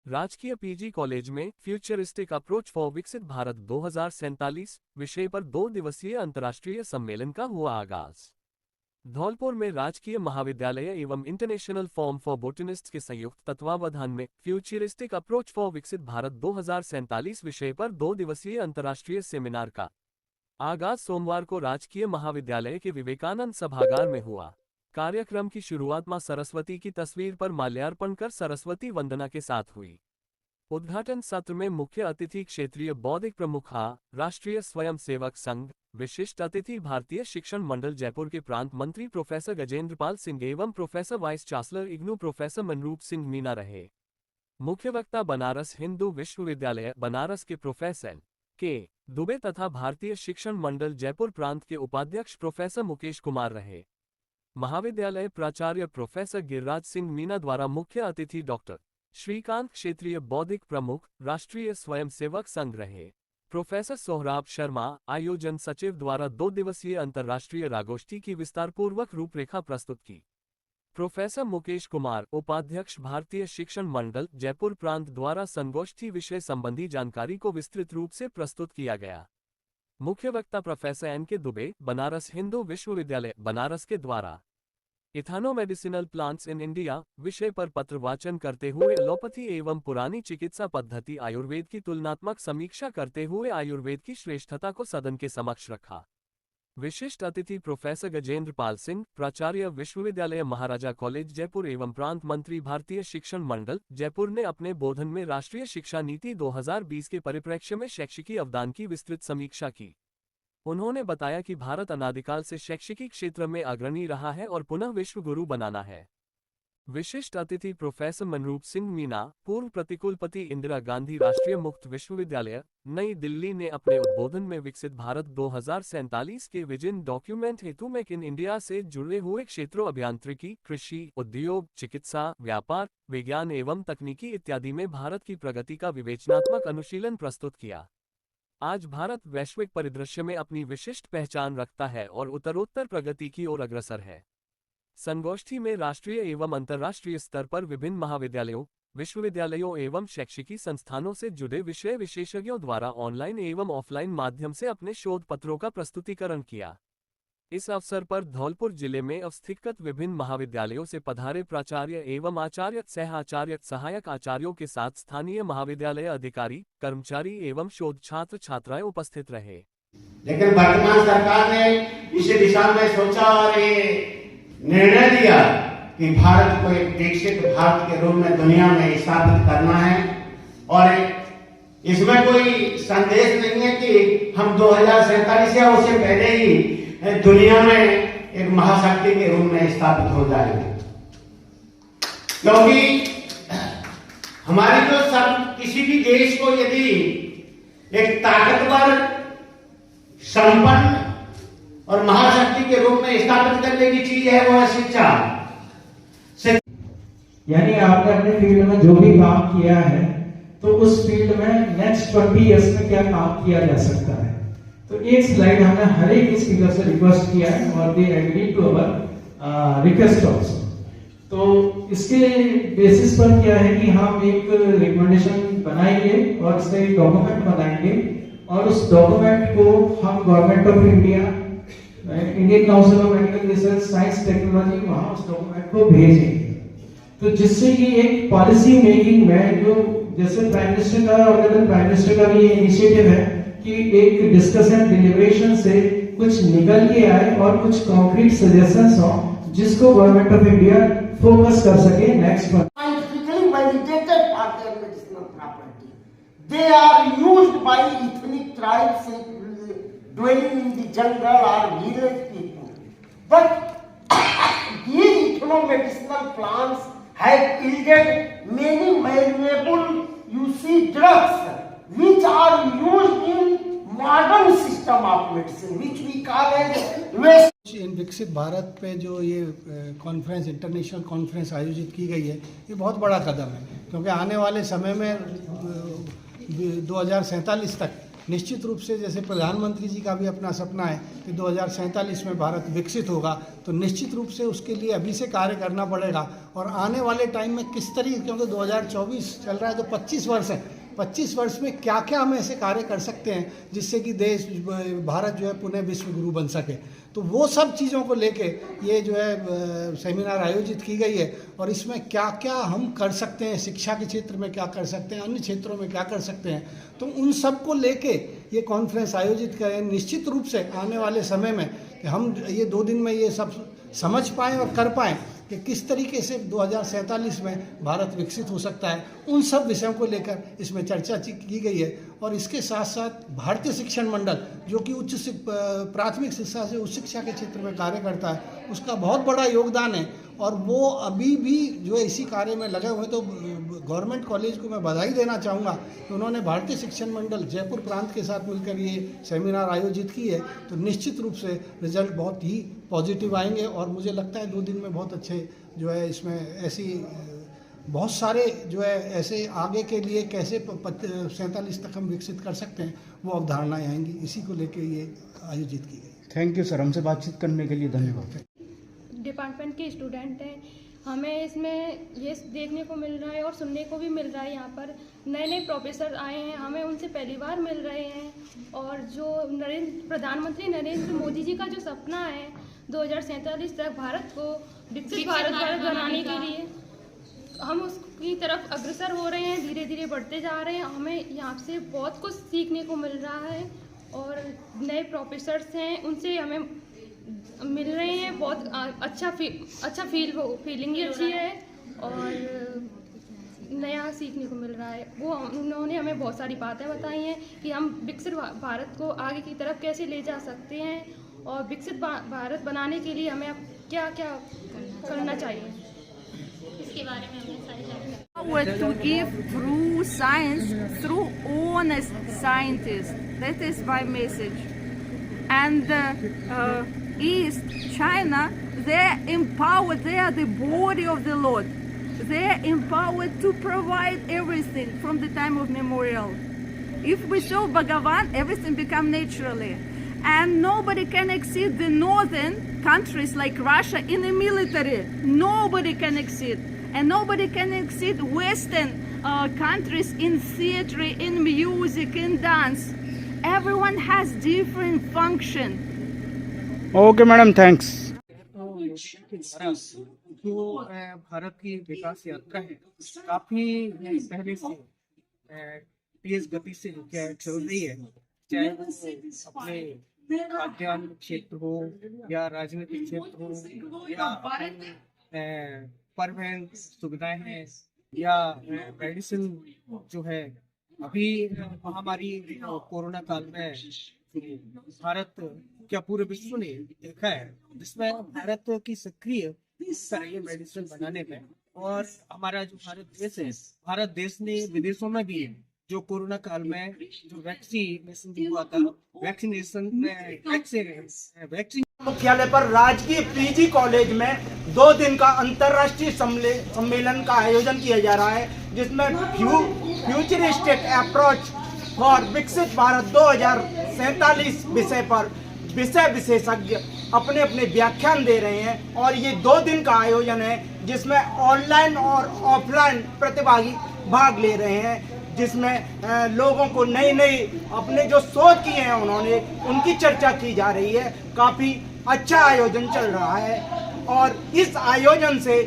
राजकीय PG college में futuristic approach for विकसित भारत 2047 विषय पर 2 दिवसीय अंतर्राष्ट्रीय सम्मेलन का हुआ आगाज। धौलपुर में राजकीय महाविद्यालय एवं इंटरनेशनल फॉर्म फॉर बोटनिस्ट के संयुक्त तत्वावधान में फ्यूचरिस्टिक अप्रोच फॉर विकसित भारत 2047 विषय पर 2 दिवसीय अंतर्राष्ट्रीय सेमिनार का आगाज सोमवार को राजकीय महाविद्यालय के विवेकानंद सभागार में हुआ। कार्यक्रम की शुरुआत मां सरस्वती की तस्वीर पर माल्यार्पण कर सरस्वती वंदना के साथ हुई। उद्घाटन सत्र में मुख्य अतिथि क्षेत्रीय बौद्धिक प्रमुख राष्ट्रीय स्वयंसेवक संघ विशिष्ट अतिथि भारतीय शिक्षण मंडल जयपुर के प्रांत मंत्री प्रोफेसर गजेंद्र पाल सिंह एवं professor vice chancellor IGNOU professor Manroop Singh Meena रहे। मुख्य वक्ता बनारस हिंदू विश्वविद्यालय बनारस के प्रोफेसर के दुबे तथा भारतीय शिक्षण मंडल जयपुर प्रांत के उपाध्यक्ष प्रोफेसर मुकेश कुमार रहे। महाविद्यालय प्राचार्य प्रोफेसर गिरिराज सिंह मीना द्वारा मुख्य अतिथि डॉक्टर श्रीकांत क्षेत्रीय बौद्धिक प्रमुख राष्ट्रीय स्वयंसेवक संघ रहे। प्रोफेसर सोहराब शर्मा आयोजन सचिव द्वारा 2 दिवसीय अंतर्राष्ट्रीय रागोष्ठी की विस्तारपूर्वक रूपरेखा प्रस्तुत की। प्रोफेसर मुकेश कुमार उपाध्यक्ष भारतीय शिक्षण मंडल जयपुर प्रांत द्वारा संगोष्ठी विषय संबंधी जानकारी को विस्तृत रूप से प्रस्तुत किया गया। मुख्य वक्ता प्रोफेसर एन.के. दुबे बनारस हिंदू विश्वविद्यालय बनारस के द्वारा इथानो मेडिसिनल प्लांट्स इन इंडिया विषय पर पत्र वाचन करते हुए एलोपैथी एवं पुरानी चिकित्सा पद्धति आयुर्वेद की तुलनात्मक समीक्षा करते हुए आयुर्वेद की श्रेष्ठता को सदन के समक्ष रखा। विशिष्ट अतिथि प्रोफेसर गजेंद्र पाल सिंह प्राचार्य विश्वविद्यालय महाराजा कॉलेज जयपुर एवं प्रांत मंत्री भारतीय शिक्षण मंडल जयपुर ने अपने बोधन में राष्ट्रीय शिक्षा नीति 2020 के परिप्रेक्ष्य में शैक्षिकी अवदान की विस्तृत समीक्षा की। उन्होंने बताया कि भारत अनादिकाल से शैक्षिकी क्षेत्र में अग्रणी रहा है और पुनः विश्व गुरु बनाना है। विशिष्ट अतिथि प्रोफेसर मनरूप सिंह मीना पूर्व प्रतिकुलपति इंदिरा गांधी राष्ट्रीय मुक्त विश्वविद्यालय नई दिल्ली ने अपने उद्बोधन में विकसित भारत 2047 के विजन डॉक्यूमेंट हेतु मेक इन इंडिया से जुड़े हुए क्षेत्रों अभियांत्रिकी कृषि उद्योग चिकित्सा व्यापार विज्ञान एवं तकनीकी इत्यादि में भारत की प्रगति का विवेचनात्मक अनुशीलन प्रस्तुत किया। आज भारत वैश्विक परिदृश्य में अपनी विशिष्ट पहचान रखता है और उत्तरोत्तर प्रगति की ओर अग्रसर है। संगोष्ठी में राष्ट्रीय एवं अंतर्राष्ट्रीय स्तर पर विभिन्न महाविद्यालयों विश्वविद्यालयों एवं शैक्षिकी संस्थानों से जुड़े विषय विशेषज्ञों द्वारा ऑनलाइन एवं ऑफलाइन माध्यम से अपने शोध पत्रों का प्रस्तुतिकरण किया। इस अवसर पर धौलपुर जिले में अवस्थित विभिन्न महाविद्यालयों से पधारे प्राचार्य एवं आचार्य सह आचार्य सहायक आचार्यों के साथ स्थानीय महाविद्यालय अधिकारी कर्मचारी एवं शोध छात्र छात्राएं उपस्थित रहे। लेकिन वर्तमान सरकार ने इस दिशा में सोचा और निर्णय लिया कि भारत को एक विकसित भारत के रूप में दुनिया में स्थापित करना है और इसमें कोई संदेश नहीं है कि हम 2047 या उससे पहले ही दुनिया में एक महाशक्ति के रूप में स्थापित हो जाएंगे, क्योंकि हमारी जो सब किसी भी देश को यदि एक ताकतवर संपन्न और महाशक्ति के रूप में स्थापित करने की चीज है वो है शिक्षा। यानी आपने अपने फील्ड में जो भी काम किया है तो उस फील्ड में नेक्स्ट 20 इयर्स में क्या काम किया जा सकता है। तो एक स्लाइड हमने हर एक स्पीकर से रिक्वेस्ट किया है और they agree to our request also. तो इसके बेसिस पर क्या है कि हम एक रिकमेंडेशन बनाएंगे और इसका एक डॉक्यूमेंट बनाएंगे और उस डॉक्यूमेंट को हम government of India Indian council of medical research science technology वहां उस डॉक्यूमेंट को भेजेंगे। तो जिससे कि एक पॉलिसी मेकिंग में जो जैसे प्राइम मिनिस्टर का और प्राइम मिनिस्टर का भी ये इनिशिएटिव है कि एक डिस्कशन डिलिब्रेशन से कुछ निकल के आए और कुछ कॉन्क्रीट सजेशंस हो जिसको गवर्नमेंट ऑफ इंडिया फोकस कर सके next month. Scientifically validated for their medicinal property. They are used by ethnic tribes dwelling in the jungle or village people. But these ethno-medicinal plants have yielded many valuable drugs which are used in modern system of medicine which we call as West. इन विकसित भारत पे जो ये conference international conference आयोजित की गई है ये बहुत बड़ा कदम है, क्योंकि आने वाले समय में 2047 तक निश्चित रूप से जैसे प्रधानमंत्री जी का भी अपना सपना है कि 2047 में भारत विकसित होगा, तो निश्चित रूप से उसके लिए अभी से कार्य करना पड़ेगा। और आने वाले टाइम में किस तरीके, क्योंकि 2024 चल रहा है तो 25 वर्ष है, 25 वर्ष में क्या क्या हम ऐसे कार्य कर सकते हैं जिससे कि देश भारत जो है पुनः विश्व गुरु बन सके। तो वो सब चीज़ों को लेके ये जो है सेमिनार आयोजित की गई है। और इसमें क्या क्या हम कर सकते हैं, शिक्षा के क्षेत्र में क्या कर सकते हैं, अन्य क्षेत्रों में क्या कर सकते हैं, तो उन सब को लेके ये कॉन्फ्रेंस आयोजित करें। निश्चित रूप से आने वाले समय में कि हम ये 2 दिन में ये सब समझ पाएँ और कर पाएँ कि किस तरीके से 2047 में भारत विकसित हो सकता है, उन सब विषयों को लेकर इसमें चर्चा की गई है। और इसके साथ साथ भारतीय शिक्षण मंडल जो कि प्राथमिक शिक्षा से उच्च शिक्षा के क्षेत्र में कार्य करता है, उसका बहुत बड़ा योगदान है और वो अभी भी जो है इसी कार्य में लगे हुए हैं। तो गवर्नमेंट कॉलेज को मैं बधाई देना चाहूँगा कि उन्होंने भारतीय शिक्षण मंडल जयपुर प्रांत के साथ मिलकर ये सेमिनार आयोजित की है। तो निश्चित रूप से रिजल्ट बहुत ही पॉजिटिव आएंगे और मुझे लगता है 2 दिन में बहुत अच्छे जो है इसमें ऐसी बहुत सारे जो है ऐसे आगे के लिए कैसे 47 तक हम विकसित कर सकते हैं वो अवधारणाएं आएंगी। इसी को लेके ये आयोजित की गई। थैंक यू सर, हमसे बातचीत करने के लिए धन्यवाद। डिपार्टमेंट के स्टूडेंट हैं, हमें इसमें ये देखने को मिल रहा है और सुनने को भी मिल रहा है। यहाँ पर नए नए प्रोफेसर आए हैं, हमें उनसे पहली बार मिल रहे हैं। और जो प्रधानमंत्री नरेंद्र मोदी जी का जो सपना है 2047 तक भारत को विकसित भारत बनाने के लिए, हम उसकी तरफ अग्रसर हो रहे हैं, धीरे धीरे बढ़ते जा रहे हैं। हमें यहाँ से बहुत कुछ सीखने को मिल रहा है और नए प्रोफेसर्स हैं, उनसे हमें मिल रहे हैं। बहुत अच्छा फीलिंग भी अच्छी है और नया सीखने को मिल रहा है। उन्होंने हमें बहुत सारी बातें बताई हैं कि हम विकसित भारत को आगे की तरफ कैसे ले जा सकते हैं और विकसित भारत बनाने के लिए हमें अब क्या क्या करना चाहिए, इसके बारे में हमें सारी जानकारी। To give through science, through honest scientists. That is my message. And East China, they're empowered. They are the body of the Lord. They're empowered to provide everything from the time of memorial. If we show Bhagavan, everything become naturally. And nobody can exceed the northern countries like Russia in the military. Nobody can exceed. And nobody can exceed Western countries in theater, in music, in dance. Everyone has different function. Okay madam, thanks. जो भारत की विकास यात्रा है काफी पहले से तेज गति से चल रही है, चाहे वो अपने खाद्यान्न क्षेत्र हो या राजनीतिक क्षेत्र हो या परिवहन सुविधाएं हैं या मेडिसिन जो है। अभी महामारी कोरोना काल में भारत क्या पूरे विश्व ने देखा है, जिसमें भारत की सक्रिय रही है मेडिसिन बनाने में। और हमारा जो भारत देश है, भारत देश ने विदेशों में भी जो कोरोना काल में जो वैक्सीनेशन हुआ था, वैक्सीन मुख्यालय पर राजकीय पीजी कॉलेज में 2 दिन का अंतर्राष्ट्रीय सम्मेलन का आयोजन किया जा रहा है, जिसमें फ्यूचरिस्टिक अप्रोच फॉर विकसित भारत 2047 विषय पर विषय विशेषज्ञ अपने अपने व्याख्यान दे रहे हैं। और ये 2 दिन का आयोजन है जिसमें ऑनलाइन और ऑफलाइन प्रतिभागी भाग ले रहे हैं, जिसमें लोगों को नई नई अपने जो शोध किए हैं उन्होंने उनकी चर्चा की जा रही है। काफ़ी अच्छा आयोजन चल रहा है और इस आयोजन से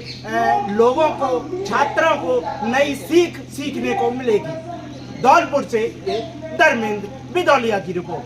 लोगों को, छात्रों को नई सीखने को मिलेगी। धौलपुर से धर्मेंद्र बिदौलिया की रिपोर्ट।